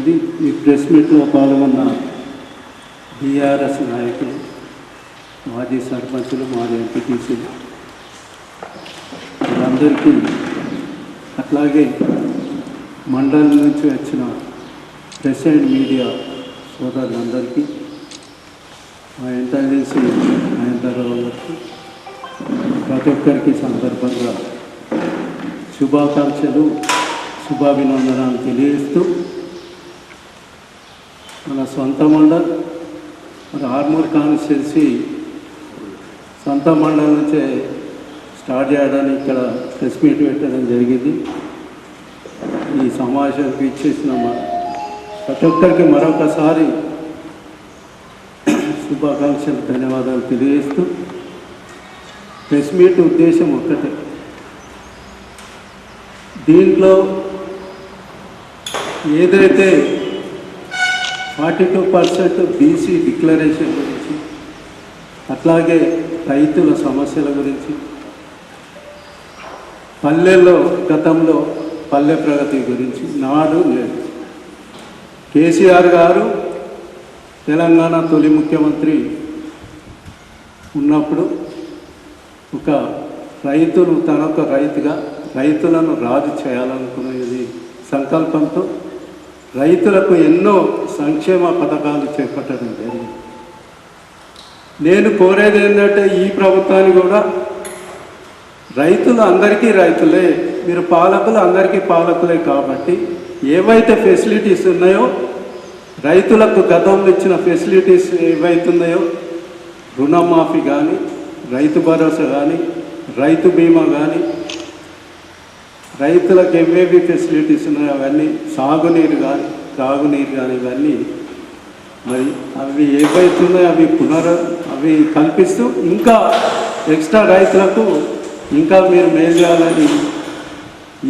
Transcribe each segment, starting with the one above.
జరిగింది. ఈ ప్రెస్ మీట్లో పాల్గొన్న బీఆర్ఎస్ నాయకులు, మాజీ సర్పంచులు, మాజీ ఎంపీటీసీలు వీళ్ళందరికీ, అట్లాగే మండలం నుంచి వచ్చిన ప్రెస్ అండ్ మీడియా సోదరులందరికీ, మా ఇంటెలిజెన్సీ మహేందర్రావు గారికి, ప్రతి ఒక్కరికి సందర్భంగా శుభాకాంక్షలు, శుభాభినందనాలు తెలియజేస్తూ, మన సొంత మండల్, మన ఆర్మూర్ కాన్స్టిట్యున్సీ సొంత మండలం నుంచే స్టార్ట్ చేయడానికి ఇక్కడ ప్రెస్ మీట్ పెట్టడం జరిగింది. ఈ సమావేశానికి ఇచ్చేసిన ప్రతి ఒక్కరికి మరొకసారి శుభాకాంక్షలు, ధన్యవాదాలు తెలియజేస్తూ, ప్రెస్ మీట్ ఉద్దేశం ఒక్కటే. దీంట్లో ఏదైతే 42% బీసీ డిక్లరేషన్ గురించి, అట్లాగే రైతుల సమస్యల గురించి, పల్లెల్లో గతంలో పల్లె ప్రగతి గురించి, నాడు నేడు కేసీఆర్ గారు తెలంగాణ తొలి ముఖ్యమంత్రి ఉన్నప్పుడు ఒక రైతును తనొక రైతుగా రైతులను రాజు చేయాలనుకునేది సంకల్పంతో రైతులకు ఎన్నో సంక్షేమ పథకాలు చేపట్టడం జరిగింది. నేను కోరేది ఏంటంటే ఈ ప్రభుత్వాన్ని కూడా రైతులు అందరికీ రైతులే, మీరు పాలకులు అందరికీ పాలకులే కాబట్టి ఏవైతే ఫెసిలిటీస్ ఉన్నాయో రైతులకు గతంలో ఇచ్చిన ఫెసిలిటీస్ ఏవైతున్నాయో రుణమాఫీ కానీ, రైతు భరోసా కానీ, రైతు బీమా కానీ, రైతులకు ఏవేవి ఫెసిలిటీస్ ఉన్నాయో అవన్నీ, సాగునీరు కానీ త్రాగునీరు కానీ, ఇవన్నీ మరి అవి ఏవైతున్నాయో అవి కల్పిస్తూ ఇంకా ఎక్స్ట్రా రైతులకు ఇంకా మీరు మేలు చేయాలని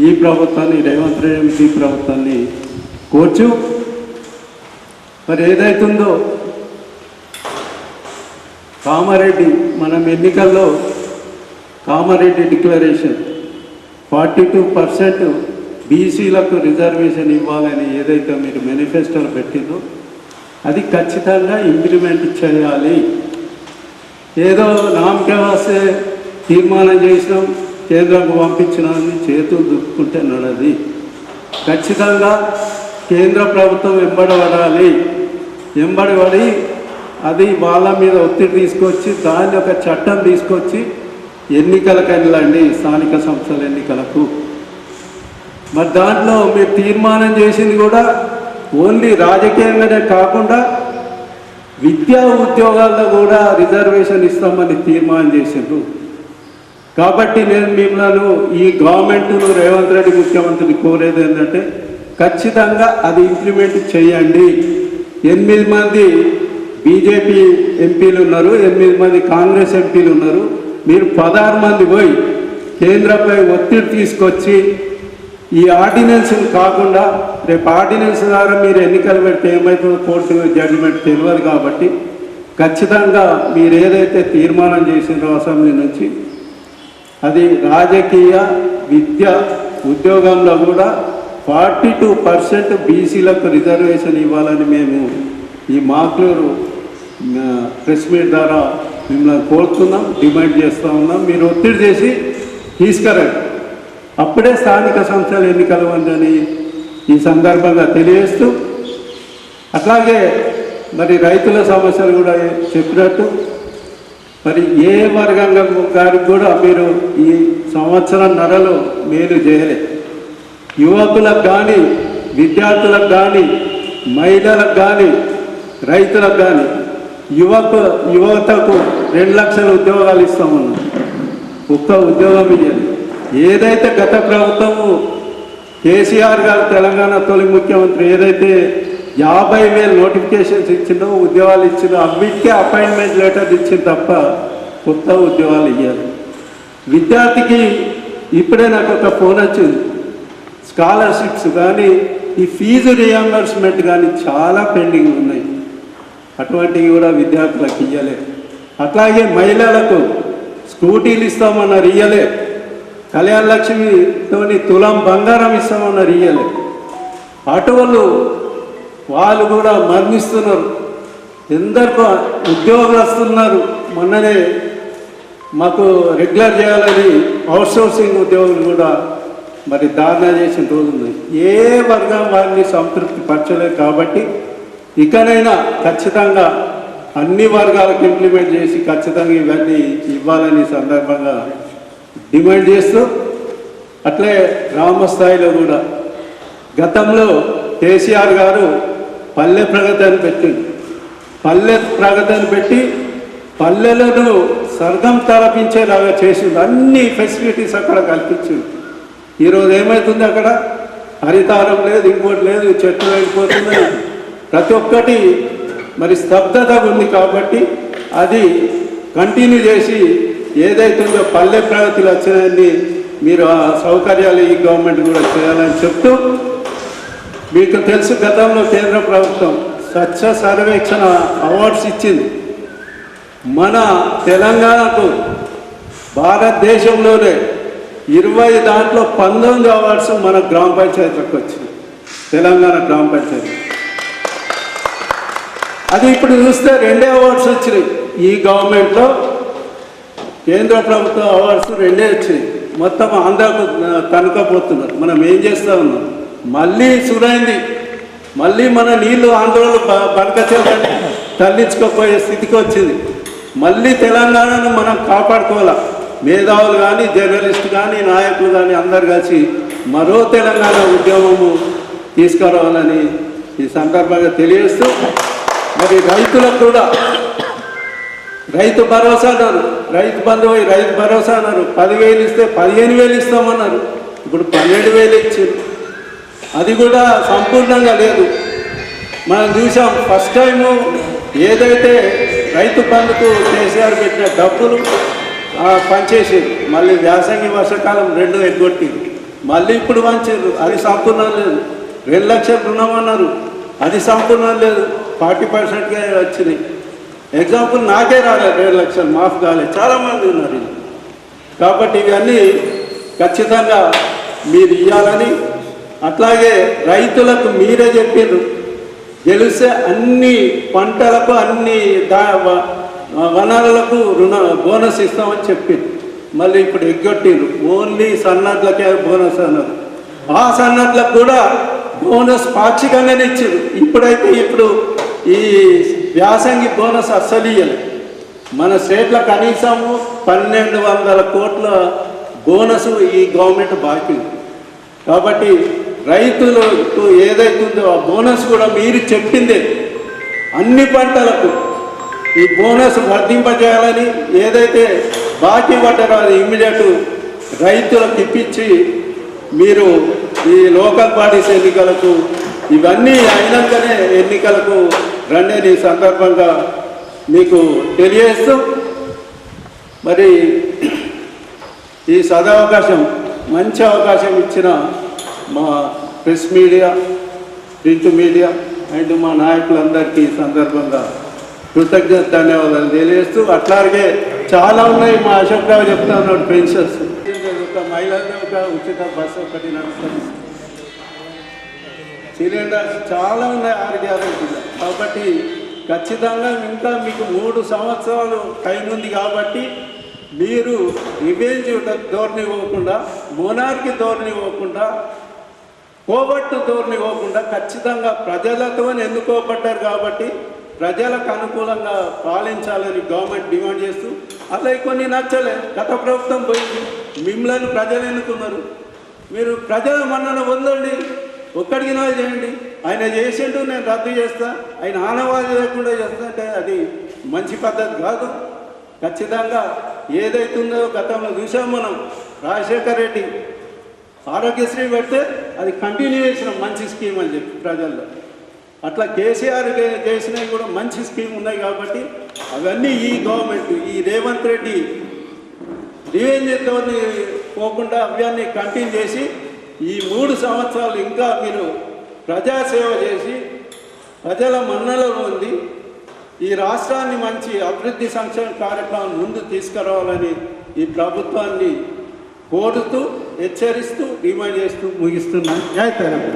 ఈ ప్రభుత్వాన్ని, రేవంత్ రెడ్డి ప్రభుత్వాన్ని కోర్చు. మరి ఏదైతుందో కామారెడ్డి, మనం ఎన్నికల్లో కామారెడ్డి డిక్లరేషన్ 42% బీసీలకు రిజర్వేషన్ ఇవ్వాలని ఏదైతే మీరు మేనిఫెస్టోలో పెట్టిందో అది ఖచ్చితంగా ఇంప్లిమెంట్ చేయాలి. ఏదో నామకే వస్తే తీర్మానం చేసినాం, కేంద్రంకు పంపించినామని చేతులు దుక్కుంటే నడది. ఖచ్చితంగా కేంద్ర ప్రభుత్వం ఎంబడబడి అది వాళ్ళ మీద ఒత్తిడి తీసుకొచ్చి దాన్ని ఒక చట్టం తీసుకొచ్చి ఎన్నికలకు వెళ్ళండి, స్థానిక సంస్థల ఎన్నికలకు. మరి దాంట్లో మీరు తీర్మానం చేసింది కూడా ఓన్లీ రాజకీయంగానే కాకుండా విద్యా ఉద్యోగాల్లో కూడా రిజర్వేషన్ ఇస్తామని తీర్మానం చేసిండ్రు. కాబట్టి నేను మిమ్మల్ని ఈ గవర్నమెంట్ను, రేవంత్ రెడ్డి ముఖ్యమంత్రిని కోరేది ఏంటంటే ఖచ్చితంగా అది ఇంప్లిమెంట్ చేయండి. 8 మంది బీజేపీ ఎంపీలు ఉన్నారు, 8 మంది కాంగ్రెస్ ఎంపీలు ఉన్నారు. మీరు 16 మంది పోయి కేంద్రంపై ఒత్తిడి తీసుకొచ్చి ఈ ఆర్డినెన్స్ కాకుండా, రేపు ఆర్డినెన్స్ ద్వారా మీరు ఎన్నికలు పెడితే ఏమవుతుందో కోర్టు జడ్జిమెంట్ తెలియదు. కాబట్టి ఖచ్చితంగా మీరు ఏదైతే తీర్మానం చేసినారో అసెంబ్లీ నుంచి అది రాజకీయ, విద్య, ఉద్యోగంలో కూడా 42% బీసీలకు రిజర్వేషన్ ఇవ్వాలని మేము ఈ మాక్లూరు ప్రెస్ మీట్ ద్వారా మిమ్మల్ని కోరుతున్నాం, డిమాండ్ చేస్తూ ఉన్నాం. మీరు ఒత్తిడి చేసి తీసుకురండి, అప్పుడే స్థానిక సంస్థల ఎన్నికలు ఉందని ఈ సందర్భంగా తెలియజేస్తూ, అట్లాగే మరి రైతుల సమస్యలు కూడా చెప్పినట్టు మరి ఏ వర్గంగా గారికి కూడా మీరు ఈ సంవత్సరంన్నరలో మేలు చేయలే. యువకులకు కానీ, విద్యార్థులకు కానీ, మహిళలకు కానీ, రైతులకు కానీ, యువతకు 2 లక్షల ఉద్యోగాలు ఇస్తామన్నాం. ఒక్క ఉద్యోగం ఇవ్వాలి. ఏదైతే గత ప్రభుత్వము కేసీఆర్ గారు తెలంగాణ తొలి ముఖ్యమంత్రి ఏదైతే 50,000 నోటిఫికేషన్స్ ఇచ్చిందో, ఉద్యోగాలు ఇచ్చిందో, అన్నిటికీ అపాయింట్మెంట్ లెటర్ ఇచ్చింది తప్ప కొత్త ఉద్యోగాలు ఇవ్వాలి. విద్యార్థికి ఇప్పుడే నాకు ఒక ఫోన్ వచ్చింది, స్కాలర్షిప్స్ కానీ ఈ ఫీజు రియంబర్స్మెంట్ కానీ చాలా పెండింగ్ ఉన్నాయి. అటువంటివి కూడా విద్యార్థులకు ఇవ్వలే. అట్లాగే మహిళలకు స్కూటీలు ఇస్తామన్నారు, ఇయ్యలే. కళ్యాణ లక్ష్మితోని తులం బంగారం ఇస్తామన్నారు, ఇయ్యలే. ఆటోలు వాళ్ళు కూడా మరణిస్తున్నారు. ఎందరికో ఉద్యోగస్తున్నారు. మొన్ననే మాకు రెగ్యులర్ చేయాలని అవుట్సోర్సింగ్ ఉద్యోగులు కూడా మరి ధారణ చేసిన రోజు ఉంది. ఏ వర్గం వారిని సంతృప్తి పరచలేదు కాబట్టి ఇకనైనా ఖచ్చితంగా అన్ని వర్గాలకు ఇంప్లిమెంట్ చేసి ఖచ్చితంగా ఇవన్నీ ఇవ్వాలని సందర్భంగా డిమాండ్ చేస్తూ, అట్లే గ్రామ స్థాయిలో కూడా గతంలో కేసీఆర్ గారు పల్లె ప్రగతి అని పెట్టింది. పల్లె ప్రగతి అని పెట్టి పల్లెలను స్వర్గం తలపించేలాగా చేసింది. అన్ని ఫెసిలిటీస్ అక్కడ కల్పించింది. ఈరోజు ఏమవుతుంది, అక్కడ హరితారం లేదు, ఇంకోటి లేదు, చెట్లు వెళ్ళిపోతున్నాయి, ప్రతి ఒక్కటి మరి స్తబ్దత ఉంది. కాబట్టి అది కంటిన్యూ చేసి ఏదైతుందో పల్లె ప్రగతిలో వచ్చినాయని మీరు ఆ సౌకర్యాలు ఈ గవర్నమెంట్ కూడా చేయాలని చెప్తూ, మీకు తెలుసు గతంలో కేంద్ర ప్రభుత్వం స్వచ్ఛ సర్వేక్షణ అవార్డ్స్ ఇచ్చింది. మన తెలంగాణకు భారతదేశంలోనే 20 దాంట్లో 19 అవార్డ్స్ మన గ్రామ పంచాయతీలకు వచ్చింది. తెలంగాణ గ్రామ పంచాయతీ అది ఇప్పుడు చూస్తే 2 అవార్డ్స్ వచ్చినాయి. ఈ గవర్నమెంట్లో కేంద్ర ప్రభుత్వ అవార్డ్స్ 2 వచ్చినాయి. మొత్తం ఆంధ్రాకు తనకపోతున్నారు. మనం ఏం చేస్తూ ఉన్నాం, మళ్ళీ సురైంది. మళ్ళీ మన నీళ్లు ఆంధ్రలో బనకచేయాలని తరలించుకోపోయే స్థితికి వచ్చింది. మళ్ళీ తెలంగాణను మనం కాపాడుకోవాలా. మేధావులు కానీ, జర్నలిస్టు కానీ, నాయకులు కానీ అందరు కలిసి మరో తెలంగాణ ఉద్యమము తీసుకురావాలని ఈ సందర్భంగా తెలియజేస్తూ, మరి రైతులకు కూడా రైతు భరోసా అన్నారు, రైతు బంధు రైతు భరోసా అన్నారు. 10,000 ఇస్తే 15,000 ఇస్తామన్నారు. ఇప్పుడు 12,000 ఇచ్చారు. అది కూడా సంపూర్ణంగా లేదు. మనం చూసాం ఫస్ట్ టైము ఏదైతే రైతు బంధుకు కేసీఆర్ పెట్టిన డబ్బులు పనిచేసారు. మళ్ళీ వ్యాసంగి వర్షాకాలం 2 ఎగ్గొట్టి మళ్ళీ ఇప్పుడు పంచారు. అది సంపూర్ణం లేదు. 2 లక్షలు రుణం అన్నారు. అది సంపూర్ణం లేదు. 40%గా వచ్చినాయి. ఎగ్జాంపుల్ నాకే రాలేదు, 2 లక్షలు మాఫ్ కాలేదు. చాలామంది ఉన్నారు. కాబట్టి ఇవన్నీ ఖచ్చితంగా మీరు ఇవ్వాలని, అట్లాగే రైతులకు మీరే చెప్పారు గెలిస్తే అన్ని పంటలకు అన్ని వనరులకు బోనస్ ఇస్తామని చెప్పింది. మళ్ళీ ఇప్పుడు ఎగ్గొట్టిరు. ఓన్లీ సన్నడ్లకే బోనస్ అన్నారు. ఆ సన్నడ్లకు కూడా బోనస్ పాక్షికంగానే ఇచ్చారు. ఇప్పుడైతే ఇప్పుడు ఈ వ్యాసంగి బోనస్ అస్సలు ఇవ్వలేదు. మన స్టేట్లో కనీసము 1,200 కోట్ల బోనస్ ఈ గవర్నమెంట్ బాకీ. కాబట్టి రైతులకు ఏదైతుందో ఆ బోనస్ కూడా మీరు చెప్పిందే అన్ని పంటలకు ఈ బోనస్ వర్తింపజేయాలని, ఏదైతే బాకీ పడ్డారో అది ఇమ్మీడియట్ రైతులకు ఇప్పించి మీరు ఈ లోకల్ బాడీస్ ఎన్నికలకు ఇవన్నీ అయినాకనే ఎన్నికలకు రండి సందర్భంగా మీకు తెలియజేస్తూ, మరి ఈ సదవకాశం మంచి అవకాశం ఇచ్చిన మా press media, print media and మా నాయకులందరికీ ఈ సందర్భంగా కృతజ్ఞత ధన్యవాదాలు తెలియజేస్తూ, అట్లాగే చాలా ఉన్నాయి. మా అశోక్ రావు చెప్తా ఉన్నాడు పెన్షన్స్, ఒక మహిళలకు ఒక ఉచిత బస్సు ఒకటి నడుస్తుంది, సిలిండర్స్ చాలా ఉన్నాయి ఆరోగ్యాలు. కాబట్టి ఖచ్చితంగా ఇంకా మీకు 3 సంవత్సరాలు టైం ఉంది. కాబట్టి మీరు రివెంజ్ ధోరణి ఇవ్వకుండా, మోనార్కి ధోరణి ఇవ్వకుండా, కోబట్టు ధోరణి ఇవ్వకుండా ఖచ్చితంగా ప్రజలతో ఎన్నుకోబడ్డారు కాబట్టి ప్రజలకు అనుకూలంగా పాలించాలని గవర్నమెంట్ డిమాండ్ చేస్తూ, అలా కొన్ని నచ్చలే. గత ప్రభుత్వం పోయింది, మిమ్మల్ని ప్రజలు ఎన్నుకున్నారు. మీరు ప్రజల మన్నన పొందండి, ఒక్కడికి నా చేయండి. ఆయన చేసిండు నేను రద్దు చేస్తా, ఆయన ఆనవాది లేకుండా చేస్తా అంటే అది మంచి పద్ధతి కాదు. ఖచ్చితంగా ఏదైతుందో గతంలో చూసాం మనం, రాజశేఖర్ రెడ్డి ఆరోగ్యశ్రీ పెడితే అది కంటిన్యూ చేసిన మంచి స్కీమ్ అని చెప్పి ప్రజల్లో, అట్లా కేసీఆర్ చేసినవి కూడా మంచి స్కీమ్ ఉన్నాయి. కాబట్టి అవన్నీ ఈ గవర్నమెంట్, ఈ రేవంత్ రెడ్డి రివెంజ్ పోకుండా అవ్యాన్ని కంటిన్యూ చేసి ఈ 3 సంవత్సరాలు ఇంకా మీరు ప్రజాసేవ చేసి ప్రజల మన్ననలో ఉంది ఈ రాష్ట్రాన్ని మంచి అభివృద్ధి సంక్షేమ కార్యక్రమం ముందు తీసుకురావాలని ఈ ప్రభుత్వాన్ని కోరుతూ, హెచ్చరిస్తూ, డిమాండ్ చేస్తూ ముగిస్తున్నాను. జై తెలంగాణ.